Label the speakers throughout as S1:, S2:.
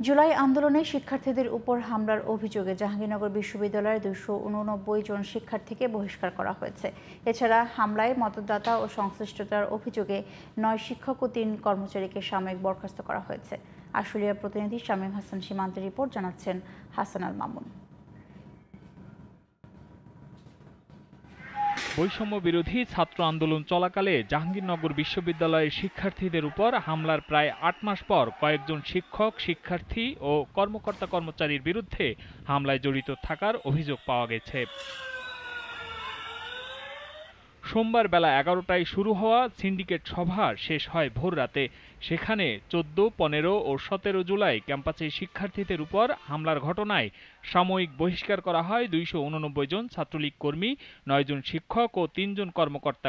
S1: জুলাই আন্দোলনে শিক্ষার্থীদের উপর হামলার অভিযোগে জাহাঙ্গীরনগর বিশ্ববিদ্যালয়ের 289 জন শিক্ষার্থীকে বহিষ্কার করা হয়েছে। এছাড়া হামলায় মদতদাতা ও সংশ্লিষ্টতার অভিযোগে 9 শিক্ষক ও 3 কর্মচারীকে সাময়িক বরখাস্ত করা হয়েছে। আশুলিয়া প্রতিনিধি শামীম হাসান সীমান্তের রিপোর্ট, জানাচ্ছেন হাসান আল মামুন।
S2: বৈষম্য বিরোধী ছাত্র আন্দোলন চলাকালে জাহাঙ্গীরনগর বিশ্ববিদ্যালয়ের শিক্ষার্থীদের উপর হামলার প্রায় 8 মাস পর কয়েকজন শিক্ষক, শিক্ষার্থী ও কর্মচারীর বিরুদ্ধে হামলায় জড়িত থাকার অভিযোগ পাওয়া গেছে। সোমবার বেলা 11টায় শুরু হওয়া সিন্ডিকেট সভা শেষ হয় ভোর রাতে। সেখানে 14, 15 ও 17 জুলাই ক্যাম্পাসে শিক্ষার্থীদের উপর হামলার ঘটনায় সাময়িক বহিষ্কার করা হয় 289 জন ছাত্রলীগ কর্মী, 9 জন শিক্ষক ও 3 জন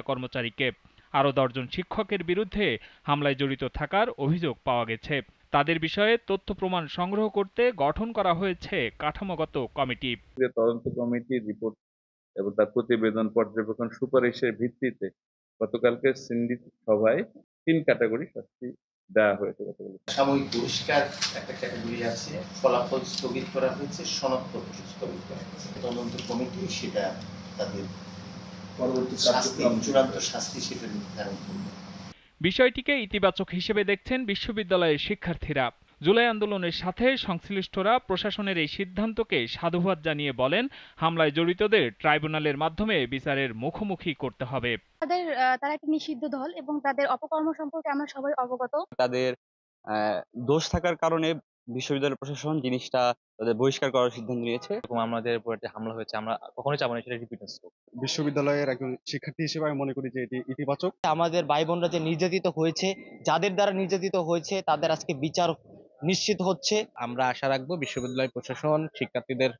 S2: কর্মচারীকে। আরও 10 জন শিক্ষকের বিরুদ্ধে হামলায় জড়িত থাকার অভিযোগ পাওয়া গেছে। তাদের বিষয়ে তথ্য প্রমাণ সংগ্রহ করতে গঠন করা হয়েছে কাঠামোগত কমিটি।
S3: তদন্ত কমিটির রিপোর্ট এবং তার প্রতিবেদন পর্যবেক্ষণ সুপারিশের ভিত্তিতে গতকালকে সিন্ডিকেট সভায় 3 ক্যাটাগরি শাস্তি দেওয়া হয়েছে।
S4: সাময়িক বহিষ্কার একটা ক্যাটাগরি আছে, ফলাফল স্থগিত করা হয়েছে, সনদপত্র স্থগিত করা হয়েছে। তদন্ত কমিটি সেটা তাদের পরবর্তী চূড়ান্ত শাস্তি সেটা নির্ধারণ করবে।
S2: বিষয়টিকে ইতিবাচক হিসেবে দেখছেন বিশ্ববিদ্যালয়ের শিক্ষার্থীরা। জুলাই আন্দোলনের সাথে সংশ্লিষ্টরা প্রশাসনের এই সিদ্ধান্তকে সাধুবাদ জানিয়ে বলেন, হামলায় জড়িতদের ট্রাইব্যুনালের মাধ্যমে বিচারের মুখোমুখি করতে হবে।
S5: তারা একটি নিষিদ্ধ দল এবং তাদের অপকর্ম সম্পর্কে আমরা সবাই অবগত।
S6: তাদের দোষ থাকার কারণে বিশ্ববিদ্যালয় প্রশাসন জিনিসটা তাদের বহিষ্কার করার সিদ্ধান্ত নিয়েছে।
S7: আমাদের উপর একটা হামলা হয়েছে, আমরা কখনোই চাবো না সেটা রিপিট হোক।
S8: বিশ্ববিদ্যালয়ের একজন শিক্ষার্থী হিসেবে আমি মনে করি যে এটি ইতিবাচক।
S9: আমাদের ভাই বোনরা যে নির্যাতিত হয়েছে, যাদের দ্বারা নির্যাতিত হয়েছে, তাদের আজকে বিচার নিশ্চিত হচ্ছে।
S7: আমরা আশা রাখবো বিশ্ববিদ্যালয় প্রশাসন শিক্ষার্থীদের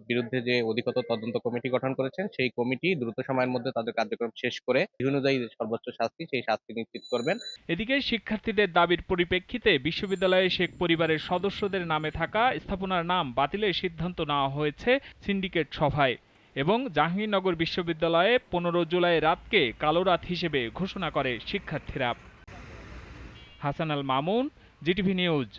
S7: বিরুদ্ধে যে অধিকতর তদন্ত কমিটি গঠন করেছেন, সেই কমিটি দ্রুত সময়ের মধ্যে তাদের কার্যক্রম শেষ করে অনুযায়ী সর্বোচ্চ শাস্তি, সেই শাস্তি নিশ্চিত করবেন।
S2: এদিকে শিক্ষার্থীদের দাবির পরিপ্রেক্ষিতে বিশ্ববিদ্যালয়ে শেখ পরিবারের সদস্যদের নামে থাকা স্থাপনার নাম বাতিলের সিদ্ধান্ত নেওয়া হয়েছে সিন্ডিকেট সভায় এবং জাহাঙ্গীরনগর বিশ্ববিদ্যালয়ে 15 জুলাই রাতকে কালো রাত হিসেবে ঘোষণা করে শিক্ষার্থীরা। Hasan Al Mamun, GTV news.